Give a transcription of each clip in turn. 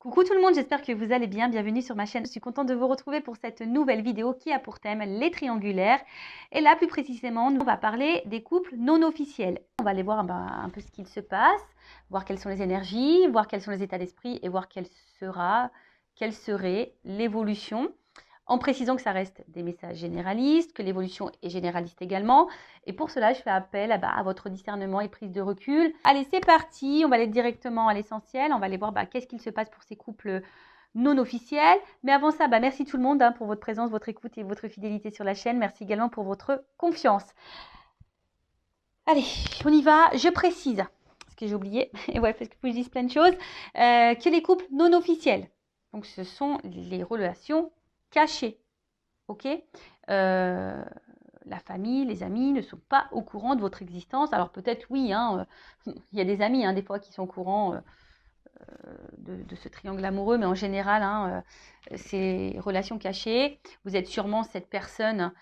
Coucou tout le monde, j'espère que vous allez bien. Bienvenue sur ma chaîne. Je suis contente de vous retrouver pour cette nouvelle vidéo qui a pour thème les triangulaires. Et là, plus précisément, on va parler des couples non officiels. On va aller voir un peu ce qu'il se passe, voir quelles sont les énergies, voir quels sont les états d'esprit et voir quelle serait l'évolution. En précisant que ça reste des messages généralistes, que l'évolution est généraliste également. Et pour cela, je fais appel à votre discernement et prise de recul. Allez, c'est parti. On va aller directement à l'essentiel. On va aller voir qu'est-ce qu'il se passe pour ces couples non officiels. Mais avant ça, merci tout le monde pour votre présence, votre écoute et votre fidélité sur la chaîne. Merci également pour votre confiance. Allez, on y va. Je précise, parce que j'ai oublié, et ouais, parce que je dis plein de choses, que les couples non officiels, donc ce sont les relations cachées, ok, la famille, les amis ne sont pas au courant de votre existence. Alors peut-être oui, il y a des amis des fois qui sont au courant de ce triangle amoureux, mais en général, c'est relations cachées. Vous êtes sûrement cette personne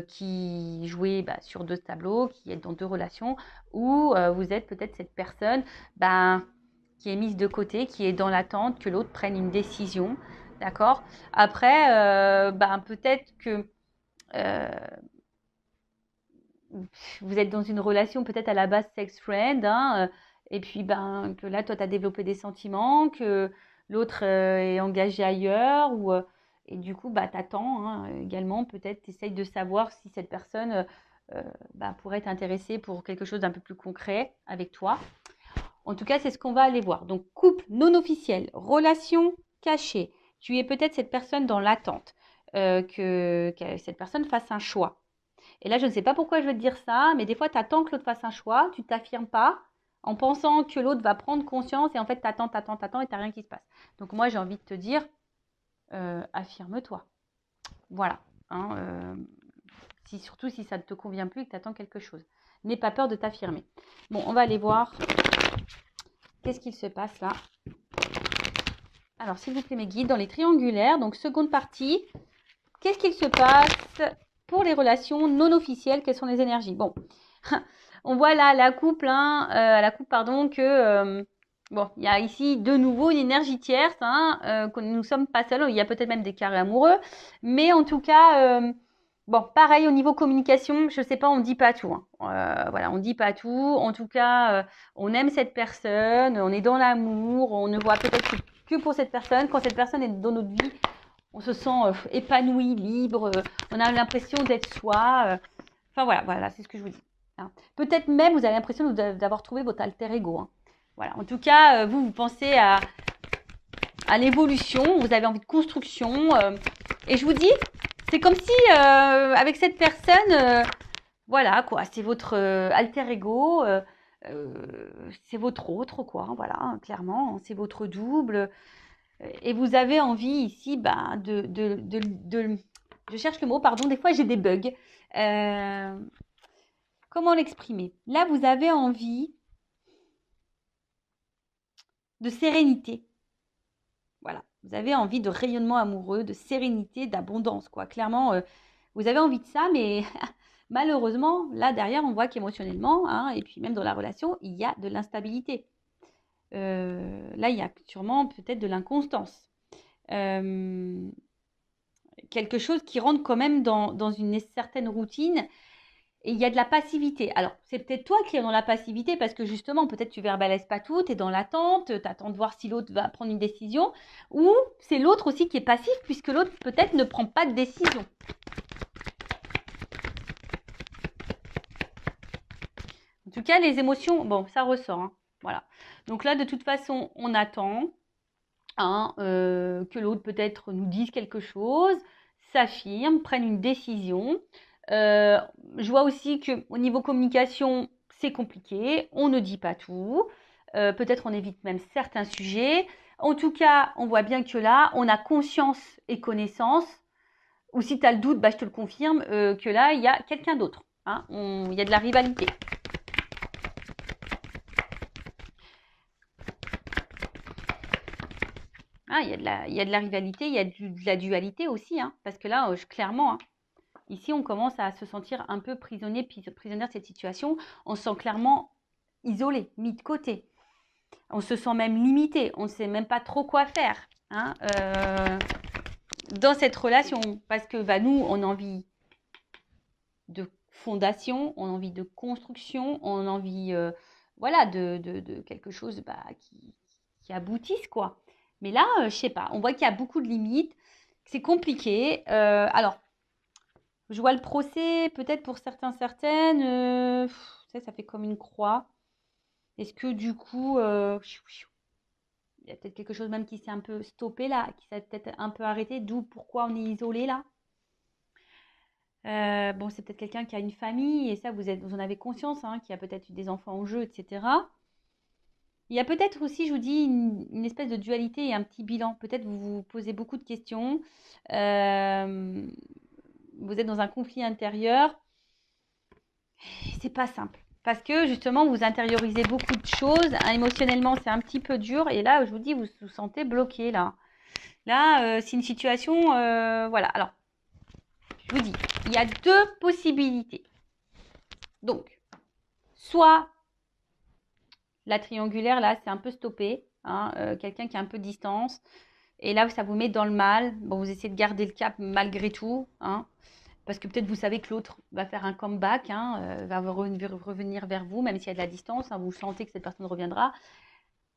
qui jouait sur deux tableaux, qui est dans deux relations, ou vous êtes peut-être cette personne qui est mise de côté, qui est dans l'attente que l'autre prenne une décision. D'accord. Après, peut-être que vous êtes dans une relation peut-être à la base sex friend, et puis que là, toi, tu as développé des sentiments, que l'autre est engagé ailleurs, et du coup, tu attends également, peut-être, tu essayes de savoir si cette personne pourrait t'intéresser pour quelque chose d'un peu plus concret avec toi. En tout cas, c'est ce qu'on va aller voir. Donc, couple non officiel, relation cachée. Tu es peut-être cette personne dans l'attente, que cette personne fasse un choix. Et là, je ne sais pas pourquoi je veux te dire ça, mais des fois, tu attends que l'autre fasse un choix, tu ne t'affirmes pas en pensant que l'autre va prendre conscience et en fait, tu attends et tu n'as rien qui se passe. Donc moi, j'ai envie de te dire, affirme-toi. Voilà. Surtout si ça ne te convient plus et que tu attends quelque chose. N'aie pas peur de t'affirmer. Bon, on va aller voir qu'est-ce qu'il se passe là. Alors, s'il vous plaît, mes guides, dans les triangulaires, donc seconde partie, qu'est-ce qu'il se passe pour les relations non officielles? Quelles sont les énergies? Bon, on voit là la coupe, que il y a ici de nouveau une énergie tierce, que nous ne sommes pas seuls. Il y a peut-être même des carrés amoureux, mais en tout cas, pareil au niveau communication, je sais pas, on ne dit pas tout. Voilà, on ne dit pas tout. En tout cas, on aime cette personne, on est dans l'amour, on ne voit peut-être que pour cette personne. Quand cette personne est dans notre vie, on se sent épanoui, libre, on a l'impression d'être soi. Voilà, c'est ce que je vous dis. Peut-être même, vous avez l'impression d'avoir trouvé votre alter ego. Voilà. En tout cas, vous pensez à l'évolution, vous avez envie de construction. Et je vous dis, c'est comme si, avec cette personne, voilà, quoi, c'est votre alter ego, c'est votre autre, quoi, voilà, clairement, c'est votre double. Et vous avez envie ici je cherche le mot, pardon, des fois j'ai des bugs. Comment l'exprimer? Là, vous avez envie de sérénité. Voilà, vous avez envie de rayonnement amoureux, de sérénité, d'abondance, quoi. Clairement, vous avez envie de ça, mais malheureusement, là derrière, on voit qu'émotionnellement, et puis même dans la relation, il y a de l'instabilité. Là, il y a sûrement peut-être de l'inconstance. Quelque chose qui rentre quand même dans une certaine routine, et il y a de la passivité. Alors, c'est peut-être toi qui es dans la passivité parce que justement, peut-être tu verbalises pas tout, tu es dans l'attente, tu attends de voir si l'autre va prendre une décision, ou c'est l'autre aussi qui est passif puisque l'autre peut-être ne prend pas de décision. En tout cas, les émotions, ça ressort. Voilà. Donc là, de toute façon, on attend que l'autre peut-être nous dise quelque chose, s'affirme, prenne une décision. Je vois aussi qu'au niveau communication, c'est compliqué. On ne dit pas tout. Peut-être on évite même certains sujets. En tout cas, on voit bien que là, on a conscience et connaissance. Ou si tu as le doute, je te le confirme, que là, il y a quelqu'un d'autre. Il y a de la rivalité. Il y a de la rivalité, il y a de la dualité aussi. Parce que là, clairement... Ici, on commence à se sentir un peu prisonnière de cette situation. On se sent clairement isolé, mis de côté. On se sent même limité. On ne sait même pas trop quoi faire hein, dans cette relation. Parce que bah, nous, on a envie de fondation, on a envie de construction, on a envie voilà, de quelque chose bah, qui aboutisse, quoi. Mais là, je sais pas, on voit qu'il y a beaucoup de limites, que c'est compliqué. Alors, je vois le procès, peut-être pour certains, certaines, ça fait comme une croix. Est-ce que du coup, il y a peut-être quelque chose même qui s'est un peu stoppé là, qui s'est peut-être un peu arrêté, d'où pourquoi on est isolé là. Bon, c'est peut-être quelqu'un qui a une famille et ça, vous en avez conscience, hein, qui a peut-être eu des enfants en jeu, etc. Il y a peut-être aussi, je vous dis, une espèce de dualité et un petit bilan. Peut-être vous vous posez beaucoup de questions. Vous êtes dans un conflit intérieur. C'est pas simple. Parce que justement, vous intériorisez beaucoup de choses. Émotionnellement, c'est un petit peu dur. Et là, je vous dis, vous vous sentez bloqué là. Là, c'est une situation. Voilà. Alors, je vous dis, il y a deux possibilités. Donc, soit la triangulaire, là, c'est un peu stoppé. Hein, quelqu'un qui a un peu de distance. Et là, ça vous met dans le mal. Bon, vous essayez de garder le cap malgré tout. Hein, parce que peut-être vous savez que l'autre va faire un comeback, hein, va revenir vers vous, même s'il y a de la distance. Hein, vous sentez que cette personne reviendra.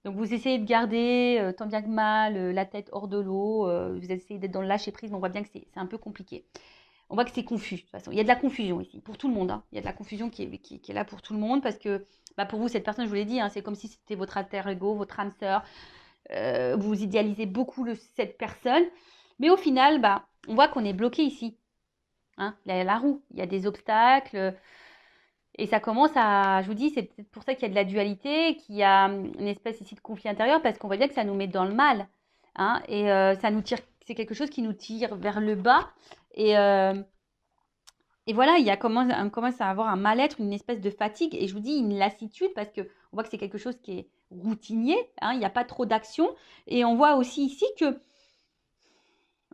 Donc, vous essayez de garder, tant bien que mal, la tête hors de l'eau. Vous essayez d'être dans le lâcher-prise, mais on voit bien que c'est un peu compliqué. On voit que c'est confus, de toute façon. Il y a de la confusion ici, pour tout le monde. Hein. Il y a de la confusion qui est là pour tout le monde, parce que bah, pour vous, cette personne, je vous l'ai dit, hein, c'est comme si c'était votre alter ego, votre âme sœur. Vous idéalisez beaucoup cette personne. Mais au final, bah, on voit qu'on est bloqué ici. Hein, la roue, il y a des obstacles. Et ça commence à, je vous dis, c'est peut-être pour ça qu'il y a de la dualité, qu'il y a une espèce ici de conflit intérieur, parce qu'on voit bien que ça nous met dans le mal. Hein, et ça nous tire, c'est quelque chose qui nous tire vers le bas. Et voilà, on commence à avoir un mal-être, une espèce de fatigue. Et je vous dis, une lassitude, parce qu'on voit que c'est quelque chose qui est routinier. Hein, il n'y a pas trop d'action. Et on voit aussi ici que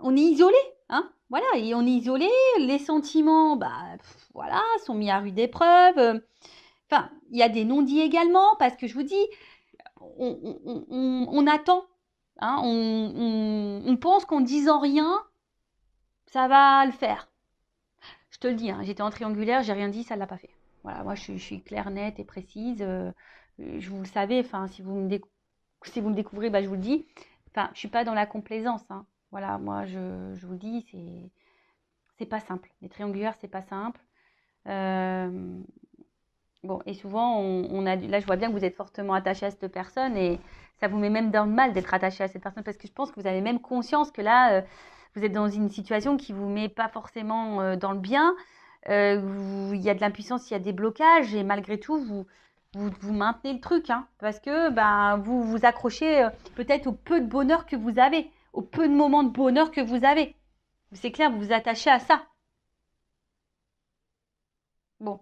on est isolé. Hein, voilà, et on est isolé. Les sentiments, bah, voilà, sont mis à rude épreuve. Enfin, il y a des non-dits également, parce que je vous dis, on attend. Hein, on pense qu'en disant rien, ça va le faire. Je te le dis, hein, j'étais en triangulaire, j'ai rien dit, ça ne l'a pas fait. Voilà, moi je suis claire, nette et précise. Vous le savez, enfin, si vous me découvrez, bah, je vous le dis. Enfin, je ne suis pas dans la complaisance. Hein. Voilà, moi je vous le dis, c'est pas simple. Les triangulaires, c'est pas simple. Bon, et souvent, là, je vois bien que vous êtes fortement attaché à cette personne et ça vous met même dans le mal d'être attaché à cette personne parce que je pense que vous avez même conscience que là, vous êtes dans une situation qui ne vous met pas forcément dans le bien. Il y a de l'impuissance, il y a des blocages et malgré tout, vous maintenez le truc hein, parce que ben, vous vous accrochez peut-être au peu de bonheur que vous avez, au peu de moments de bonheur que vous avez. C'est clair, vous vous attachez à ça. Bon.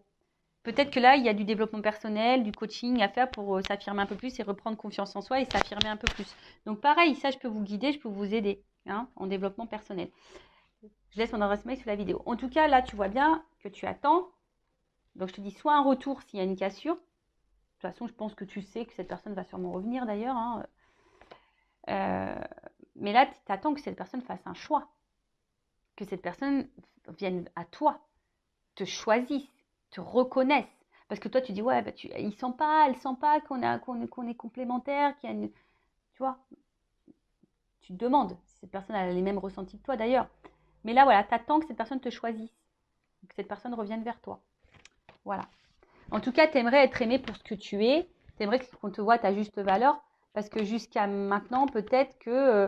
Peut-être que là, il y a du développement personnel, du coaching à faire pour s'affirmer un peu plus et reprendre confiance en soi et s'affirmer un peu plus. Donc pareil, ça, je peux vous guider, je peux vous aider hein, en développement personnel. Je laisse mon adresse mail sous la vidéo. En tout cas, là, tu vois bien que tu attends. Donc, je te dis soit un retour s'il y a une cassure. De toute façon, je pense que tu sais que cette personne va sûrement revenir d'ailleurs. Hein. Mais là, tu attends que cette personne fasse un choix. Que cette personne vienne à toi, te choisisse, te reconnaissent. Parce que toi, tu dis, ouais, bah, elle sent pas qu'on est complémentaires, qu'il y a une... Tu vois, tu te demandes si cette personne a les mêmes ressentis que toi d'ailleurs. Mais là, voilà, tu attends que cette personne te choisisse, que cette personne revienne vers toi. Voilà. En tout cas, tu aimerais être aimé pour ce que tu es. Tu aimerais qu'on te voit à ta juste valeur. Parce que jusqu'à maintenant, peut-être que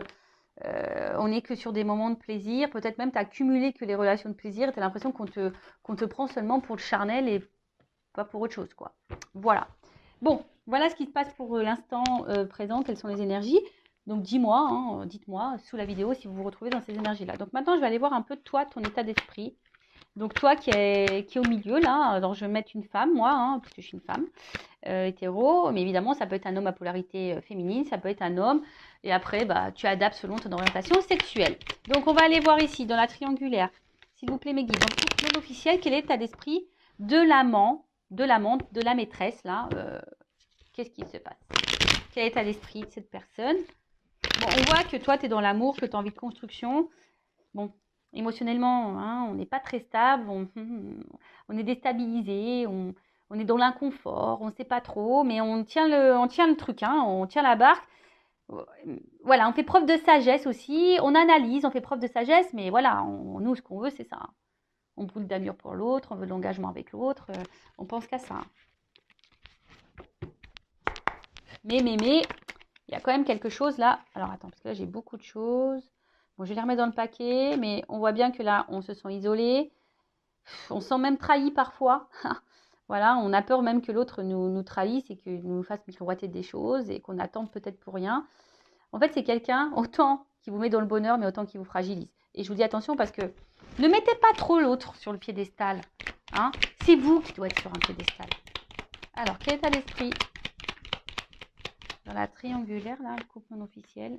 on n'est que sur des moments de plaisir. Peut-être même tu as cumulé que les relations de plaisir. Tu as l'impression qu'on te prend seulement pour le charnel et pas pour autre chose, quoi. Voilà. Bon, voilà ce qui se passe pour l'instant présent. Quelles sont les énergies? Donc, dis-moi, hein, dites-moi sous la vidéo si vous vous retrouvez dans ces énergies-là. Donc, maintenant, je vais aller voir un peu toi, ton état d'esprit. Donc, toi qui est au milieu, là, alors je vais mettre une femme, moi, hein, parce que je suis une femme hétéro. Mais évidemment, ça peut être un homme à polarité féminine, ça peut être un homme. Et après, bah, tu adaptes selon ton orientation sexuelle. Donc, on va aller voir ici, dans la triangulaire. S'il vous plaît, mes guides. Donc, pour l'officiel, quel est l'état d'esprit de l'amant, de l'amante, de la maîtresse, là Qu'est-ce qui se passe? Quel est l'état d'esprit de cette personne? Bon, on voit que toi, tu es dans l'amour, que tu as envie de construction. Bon, émotionnellement, hein, on n'est pas très stable, on est déstabilisé, on est dans l'inconfort, on ne sait pas trop, mais on tient le truc, hein, on tient la barque. Voilà, on fait preuve de sagesse aussi, on analyse, on fait preuve de sagesse, mais voilà, nous, ce qu'on veut, c'est ça. On brûle d'amour pour l'autre, on veut de l'engagement avec l'autre, on pense qu'à ça. Mais, il y a quand même quelque chose là. Alors, attends, parce que là, j'ai beaucoup de choses. Bon, je vais les remettre dans le paquet, mais on voit bien que là, on se sent isolé. On se sent même trahi parfois. Voilà, on a peur même que l'autre nous trahisse et qu'il nous fasse miroiter des choses et qu'on attende peut-être pour rien. En fait, c'est quelqu'un autant qui vous met dans le bonheur, mais autant qui vous fragilise. Et je vous dis attention parce que ne mettez pas trop l'autre sur le piédestal. Hein, c'est vous qui doit être sur un piédestal. Alors, quel état d'esprit dans la triangulaire, là, le couple non officiel?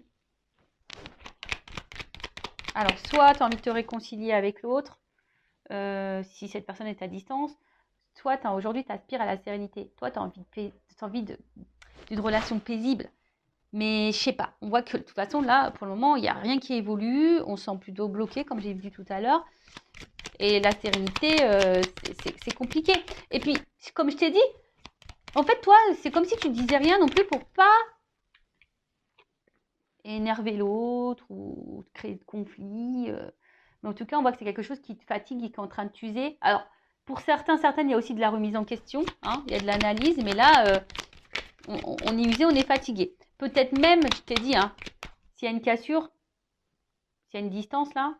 Alors, soit tu as envie de te réconcilier avec l'autre, si cette personne est à distance, soit aujourd'hui, tu aspires à la sérénité. Toi, tu as envie d'une relation paisible. Mais je sais pas, on voit que de toute façon, là, pour le moment, il n'y a rien qui évolue. On se sent plutôt bloqué, comme j'ai dit tout à l'heure. Et la sérénité, c'est compliqué. Et puis, comme je t'ai dit, en fait, toi, c'est comme si tu ne disais rien non plus pour pas énerver l'autre ou créer de conflits. Mais en tout cas, on voit que c'est quelque chose qui te fatigue et qui est en train de t'user. Alors, pour certaines, il y a aussi de la remise en question. Hein, il y a de l'analyse, mais là, on est usé, on est fatigué. Peut-être même, je t'ai dit, hein, s'il y a une cassure, s'il y a une distance là,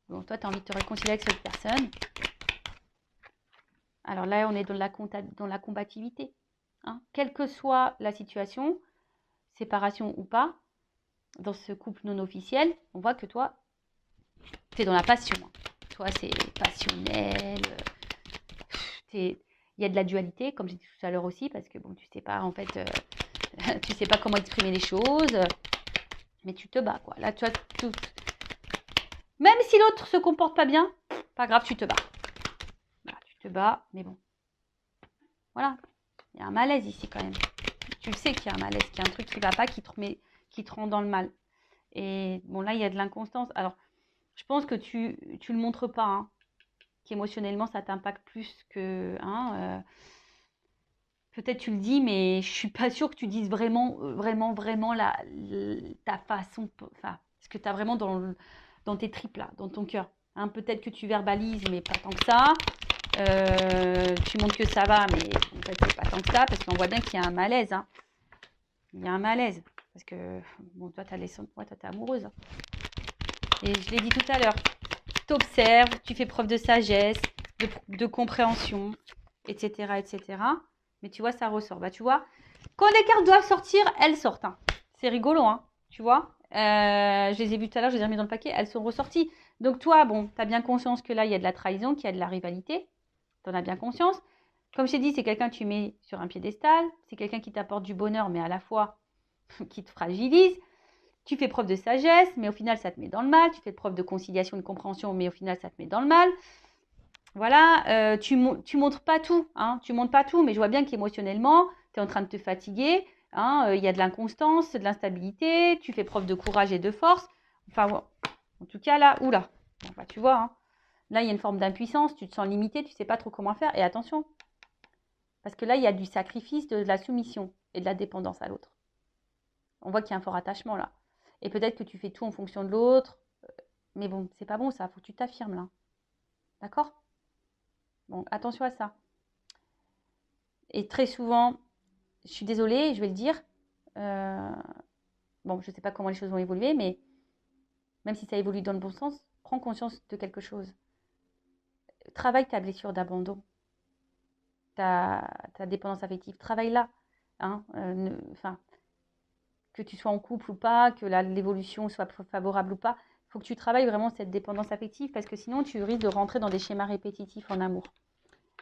bon, toi, tu as envie de te réconcilier avec cette personne. Alors là, on est dans la combativité. Hein. Quelle que soit la situation, séparation ou pas, dans ce couple non officiel, on voit que toi, tu es dans la passion. Hein. Toi, c'est passionnel. Il y a de la dualité, comme j'ai dit tout à l'heure aussi, parce que bon, tu sais pas, en fait, tu sais pas comment exprimer les choses, mais tu te bats, quoi. Là, tu as tout. Même si l'autre se comporte pas bien, pas grave, tu te bats. Voilà, tu te bats, mais bon. Voilà, il y a un malaise ici quand même. Tu le sais qu'il y a un malaise, qu'il y a un truc qui ne va pas, qui te rend dans le mal. Et bon, là, il y a de l'inconstance. Alors, je pense que tu le montres pas, hein, qu'émotionnellement, ça t'impacte plus que... Hein, peut-être tu le dis, mais je suis pas sûre que tu dises vraiment ta façon, enfin, ce que tu as vraiment dans tes tripes, là, dans ton cœur. Hein, peut-être que tu verbalises, mais pas tant que ça. Tu montres que ça va, mais en fait, c'est pas tant que ça, parce qu'on voit bien qu'il y a un malaise. Hein. Il y a un malaise. Parce que, bon, toi, toi, t'es amoureuse. Hein. Et je l'ai dit tout à l'heure. Tu observes, tu fais preuve de sagesse, de compréhension, etc., etc. Mais tu vois, ça ressort. Bah, tu vois, quand les cartes doivent sortir, elles sortent. Hein. C'est rigolo, hein, tu vois. Je les ai vues tout à l'heure, je les ai remis dans le paquet, elles sont ressorties. Donc toi, bon, tu as bien conscience que là, il y a de la trahison, qu'il y a de la rivalité. Tu en as bien conscience. Comme je t'ai dit, c'est quelqu'un que tu mets sur un piédestal. C'est quelqu'un qui t'apporte du bonheur, mais à la fois qui te fragilise. Tu fais preuve de sagesse, mais au final, ça te met dans le mal. Tu fais preuve de conciliation, de compréhension, mais au final, ça te met dans le mal. Voilà, tu montres pas tout, hein, tu montres pas tout, mais je vois bien qu'émotionnellement, tu es en train de te fatiguer, hein, y a de l'inconstance, de l'instabilité, tu fais preuve de courage et de force. Enfin, en tout cas, là, oula, bon, bah, tu vois, hein, là, il y a une forme d'impuissance, tu te sens limité, tu sais pas trop comment faire, et attention, parce que là, il y a du sacrifice, de la soumission et de la dépendance à l'autre. On voit qu'il y a un fort attachement là. Et peut-être que tu fais tout en fonction de l'autre, mais bon, c'est pas bon ça, faut que tu t'affirmes là. D'accord ? Bon, attention à ça. Et très souvent, je suis désolée, je vais le dire, bon, je ne sais pas comment les choses vont évoluer, mais même si ça évolue dans le bon sens, prends conscience de quelque chose. Travaille ta blessure d'abandon, ta dépendance affective, travaille-la. Hein, que tu sois en couple ou pas, que l'évolution soit favorable ou pas, il faut que tu travailles vraiment cette dépendance affective parce que sinon tu risques de rentrer dans des schémas répétitifs en amour.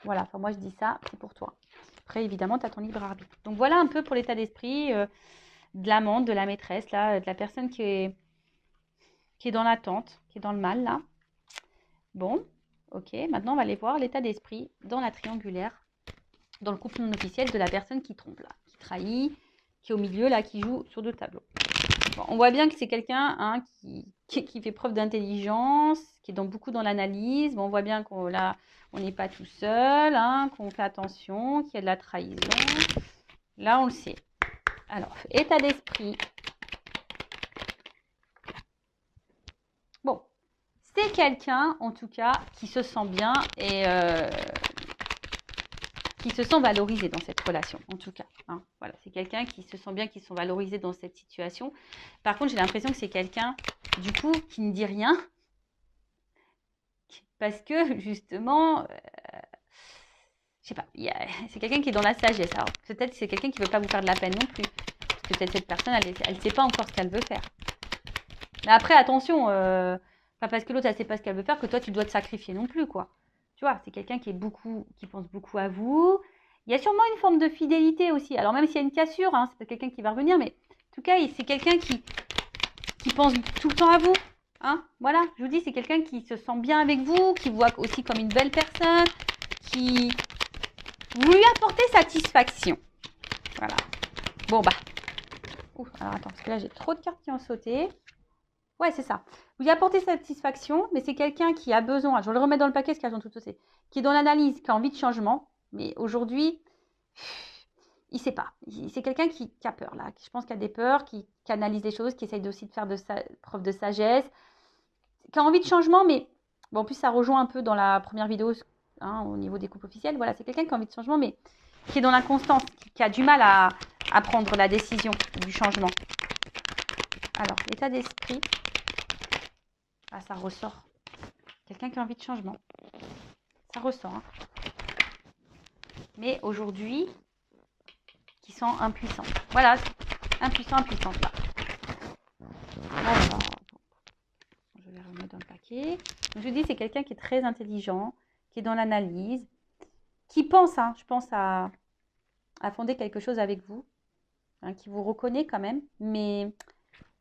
Voilà, enfin moi je dis ça, c'est pour toi. Après évidemment tu as ton libre arbitre. Donc voilà un peu pour l'état d'esprit de l'amante, de la maîtresse, là, de la personne qui est dans l'attente, qui est dans le mal là. Bon, ok, maintenant on va aller voir l'état d'esprit dans la triangulaire, dans le couple non officiel de la personne qui trompe là, qui trahit, qui est au milieu, là, qui joue sur 2 tableaux. Bon, on voit bien que c'est quelqu'un hein, qui fait preuve d'intelligence, qui est beaucoup dans l'analyse. Bon, on voit bien qu'on là, on n'est pas tout seul, hein, qu'on fait attention, qu'il y a de la trahison. Là, on le sait. Alors, état d'esprit. Bon, c'est quelqu'un, en tout cas, qui se sent bien et qui se sent valorisé dans cette relation, en tout cas. Hein. Voilà, c'est quelqu'un qui se sent bien, qui se sent valorisé dans cette situation. Par contre, j'ai l'impression que c'est quelqu'un, du coup, qui ne dit rien. Parce que, justement, je sais pas, c'est quelqu'un qui est dans la sagesse. Alors, peut-être c'est quelqu'un qui ne veut pas vous faire de la peine non plus. Parce que peut-être cette personne, elle ne sait pas encore ce qu'elle veut faire. Mais après, attention, pas parce que l'autre, elle ne sait pas ce qu'elle veut faire, que toi, tu dois te sacrifier non plus, quoi. Tu vois, c'est quelqu'un qui pense beaucoup à vous. Il y a sûrement une forme de fidélité aussi. Alors, même s'il y a une cassure, hein, c'est pas quelqu'un qui va revenir, mais en tout cas, c'est quelqu'un qui pense tout le temps à vous. Hein, voilà, je vous dis, c'est quelqu'un qui se sent bien avec vous, qui vous voit aussi comme une belle personne, qui vous lui apportez satisfaction. Voilà. Bon, bah. Ouh, alors attends, parce que là, j'ai trop de cartes qui ont sauté. Ouais, c'est ça. Vous lui apportez satisfaction, mais c'est quelqu'un qui a besoin, je vais le remettre dans le paquet, parce qu'elles ont tout sauté, qui est dans l'analyse, qui a envie de changement, mais aujourd'hui, il ne sait pas. C'est quelqu'un qui a peur, là. Je pense qu'il a des peurs, qui analyse les choses, qui essaye aussi de faire preuve de sagesse, qui a envie de changement, mais bon, en plus, ça rejoint un peu dans la première vidéo, hein, au niveau des couples officiels. Voilà, c'est quelqu'un qui a envie de changement, mais qui est dans l'inconstance, qui a du mal à prendre la décision du changement. Alors, l'état d'esprit. Ah, ça ressort. Quelqu'un qui a envie de changement. Ça ressort. Hein. Mais aujourd'hui, qui sent impuissant. Voilà, impuissant, impuissante là. Alors, je vais remettre dans le paquet. Donc, je vous dis, c'est quelqu'un qui est très intelligent, qui est dans l'analyse, qui pense, hein, je pense, à fonder quelque chose avec vous, hein, qui vous reconnaît quand même. Mais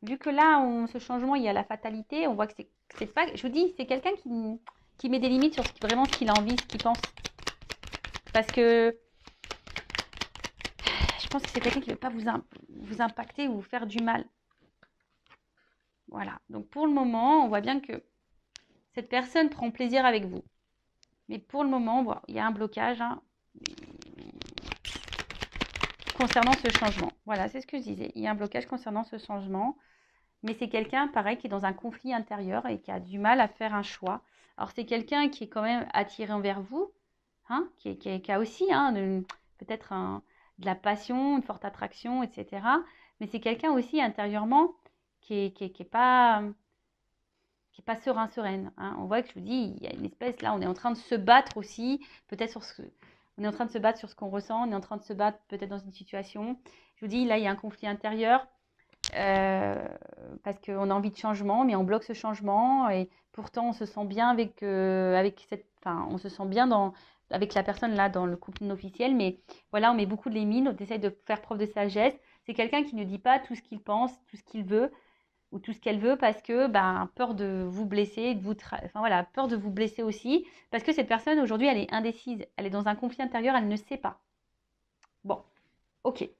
vu que là, ce changement, il y a la fatalité, on voit que c'est pas. Je vous dis, c'est quelqu'un qui met des limites sur vraiment ce qu'il a envie, ce qu'il pense. Parce que je pense que c'est quelqu'un qui ne veut pas vous impacter ou vous faire du mal. Voilà. Donc pour le moment, on voit bien que cette personne prend plaisir avec vous. Mais pour le moment, voilà, il y a un blocage hein, concernant ce changement. Voilà, c'est ce que je disais. Il y a un blocage concernant ce changement. Mais c'est quelqu'un, pareil, qui est dans un conflit intérieur et qui a du mal à faire un choix. Alors c'est quelqu'un qui est quand même attiré envers vous, hein, qui a aussi hein, peut-être de la passion, une forte attraction, etc. Mais c'est quelqu'un aussi intérieurement qui est pas serein, sereine. Hein. On voit que je vous dis, il y a une espèce, là, on est en train de se battre aussi, peut-être on est en train de se battre sur ce qu'on ressent, on est en train de se battre peut-être dans une situation. Je vous dis, là, il y a un conflit intérieur parce qu'on a envie de changement, mais on bloque ce changement et pourtant on se sent bien avec on se sent bien avec la personne là dans le couple non officiel, mais voilà, on met beaucoup de limites, on essaye de faire preuve de sagesse. C'est quelqu'un qui ne dit pas tout ce qu'il pense, tout ce qu'il veut ou tout ce qu'elle veut parce que peur de vous blesser, peur de vous blesser aussi, parce que cette personne aujourd'hui elle est indécise, elle est dans un conflit intérieur, elle ne sait pas. Bon, ok.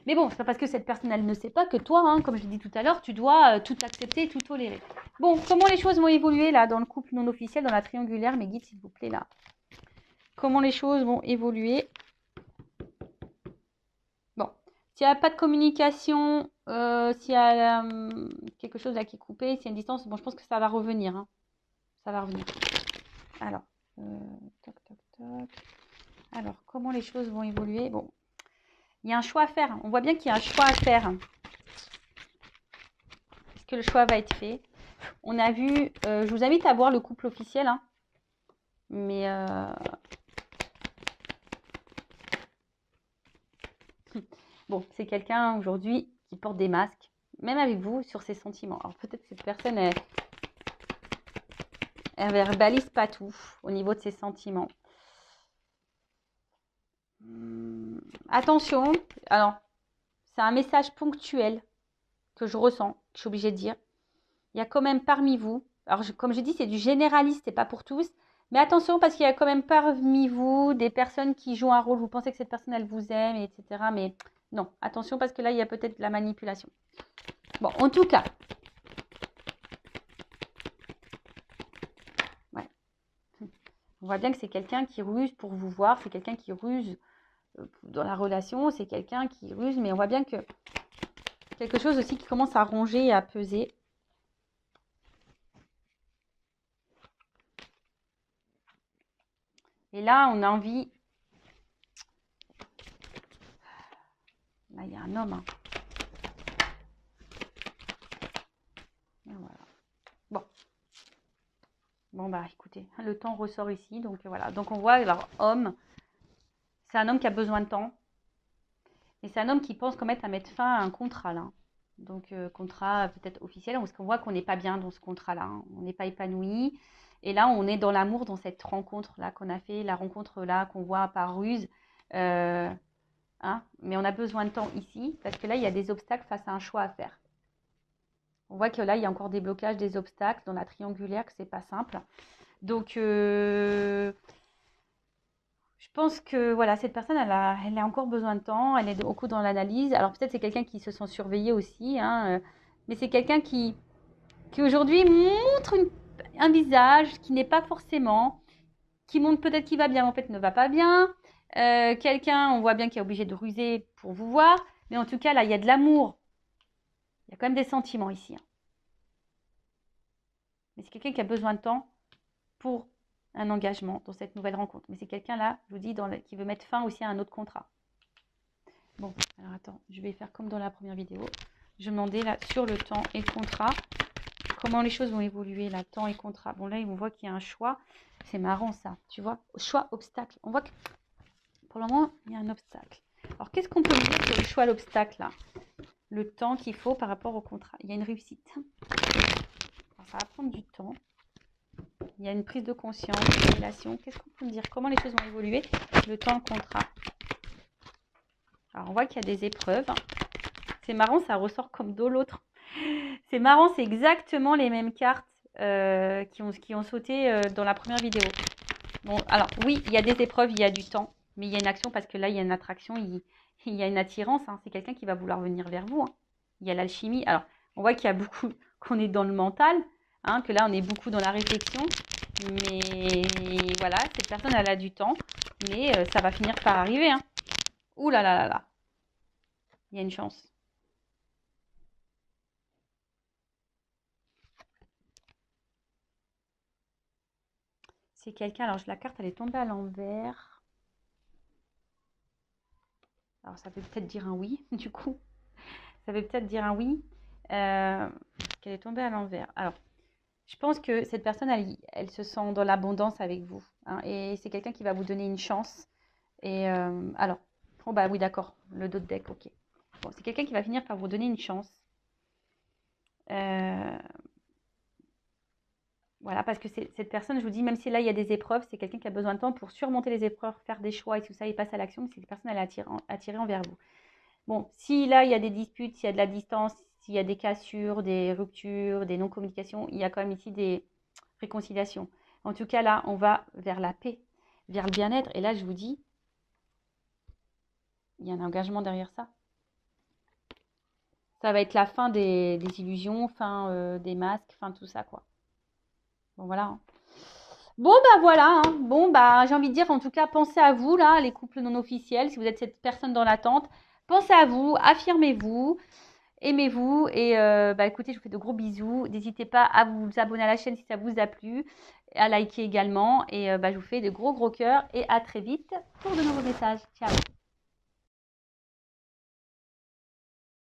Mais bon, c'est pas parce que cette personne elle ne sait pas que toi, hein, comme je l'ai dit tout à l'heure, tu dois tout accepter et tout tolérer. Bon, comment les choses vont évoluer là dans le couple non officiel, dans la triangulaire, mes guides s'il vous plaît là. Comment les choses vont évoluer. Bon, s'il n'y a pas de communication, s'il y a quelque chose là qui est coupé, s'il y a une distance, bon, je pense que ça va revenir. Hein. Ça va revenir. Alors, toc, toc, toc. Alors, comment les choses vont évoluer? Bon, il y a un choix à faire. On voit bien qu'il y a un choix à faire. Est-ce que le choix va être fait? On a vu, je vous invite à voir le couple officiel. Hein. Mais bon, c'est quelqu'un aujourd'hui qui porte des masques, même avec vous, sur ses sentiments. Alors peut-être que cette personne, elle verbalise pas tout au niveau de ses sentiments. Attention, alors, c'est un message ponctuel que je ressens, que je suis obligée de dire. Il y a quand même parmi vous, alors comme je dis, c'est du généraliste, c'est pas pour tous, Mais attention, parce qu'il y a quand même parmi vous des personnes qui jouent un rôle. Vous pensez que cette personne, elle vous aime, etc. Mais non, attention, parce que là, il y a peut-être de la manipulation. Bon, en tout cas. Ouais. On voit bien que c'est quelqu'un qui ruse pour vous voir. C'est quelqu'un qui ruse dans la relation. C'est quelqu'un qui ruse. Mais on voit bien que quelque chose aussi qui commence à ronger et à peser. Et là, on a envie... Là, il y a un homme. Hein. Et voilà. Bon. Bon, bah, écoutez, le temps ressort ici. Donc, voilà. Donc, on voit, alors, homme, c'est un homme qui a besoin de temps. Et c'est un homme qui pense quand même à mettre fin à un contrat, là. Donc, contrat peut-être officiel, parce qu'on voit qu'on n'est pas bien dans ce contrat-là. Hein. On n'est pas épanoui. Et là, on est dans l'amour, dans cette rencontre-là qu'on a fait, la rencontre-là qu'on voit par ruse. Hein, mais on a besoin de temps ici, parce que là, il y a des obstacles face à un choix à faire. On voit que là, il y a encore des blocages, des obstacles dans la triangulaire, que c'est pas simple. Donc, je pense que voilà, cette personne, elle a encore besoin de temps, elle est beaucoup dans l'analyse. Alors, peut-être c'est quelqu'un qui se sent surveillé aussi, hein, mais c'est quelqu'un qui aujourd'hui montre un visage qui n'est pas forcément, qui montre peut-être qu'il va bien, mais en fait ne va pas bien. Quelqu'un, on voit bien qu'il est obligé de ruser pour vous voir, mais en tout cas, là, il y a de l'amour. Il y a quand même des sentiments ici. Hein. Mais c'est quelqu'un qui a besoin de temps pour un engagement dans cette nouvelle rencontre. Mais c'est quelqu'un là, je vous dis, qui veut mettre fin aussi à un autre contrat. Bon, alors attends, je vais faire comme dans la première vidéo. Je demandais là sur le temps et le contrat, comment les choses vont évoluer là, temps et contrat. Bon là, on voit qu'il y a un choix. C'est marrant ça, tu vois. Choix, obstacle. On voit que pour le moment, il y a un obstacle. Alors, qu'est-ce qu'on peut dire sur le choix, l'obstacle là? Le temps qu'il faut par rapport au contrat. Il y a une réussite. Alors, ça va prendre du temps. Il y a une prise de conscience, une révélation. Qu'est-ce qu'on peut me dire? Comment les choses vont évoluer? Le temps, le contrat. Alors, on voit qu'il y a des épreuves. C'est marrant, ça ressort comme de l'autre. C'est marrant, c'est exactement les mêmes cartes qui ont sauté dans la première vidéo. Bon, alors, oui, il y a des épreuves, il y a du temps. Mais il y a une action parce que là, il y a une attraction, il y a une attirance. Hein. C'est quelqu'un qui va vouloir venir vers vous. Hein. Il y a l'alchimie. Alors, on voit qu'il y a beaucoup, qu'on est dans le mental. Hein, que là, on est beaucoup dans la réflexion. Mais voilà, cette personne, elle a du temps. Mais ça va finir par arriver. Hein. Ouh là là là là. Il y a une chance. C'est quelqu'un, alors la carte, elle est tombée à l'envers. Alors, ça veut peut-être dire un oui, du coup. Ça veut peut-être dire un oui. Qu'elle est tombée à l'envers. Alors, je pense que cette personne, elle se sent dans l'abondance avec vous. Hein, et c'est quelqu'un qui va vous donner une chance. Et alors, oh bah oui, d'accord, le dos de deck, ok. Bon, c'est quelqu'un qui va finir par vous donner une chance. Voilà, parce que cette personne, je vous dis, même si là, il y a des épreuves, c'est quelqu'un qui a besoin de temps pour surmonter les épreuves, faire des choix et tout ça, et passe à l'action. Mais cette personne, elle est attirée envers vous. Bon, si là, il y a des disputes, s'il y a de la distance, s'il y a des cassures, des ruptures, des non-communications, il y a quand même ici des réconciliations. En tout cas, là, on va vers la paix, vers le bien-être. Et là, je vous dis, il y a un engagement derrière ça. Ça va être la fin des illusions, fin des masques, fin tout ça, quoi. Bon, voilà. Hein. Bon, bah voilà. Hein. Bon, bah j'ai envie de dire, en tout cas, pensez à vous, là, les couples non officiels. Si vous êtes cette personne dans l'attente, pensez à vous, affirmez-vous. Aimez-vous et bah écoutez, je vous fais de gros bisous. N'hésitez pas à vous abonner à la chaîne si ça vous a plu, à liker également. Et bah, je vous fais de gros cœurs et à très vite pour de nouveaux messages. Ciao!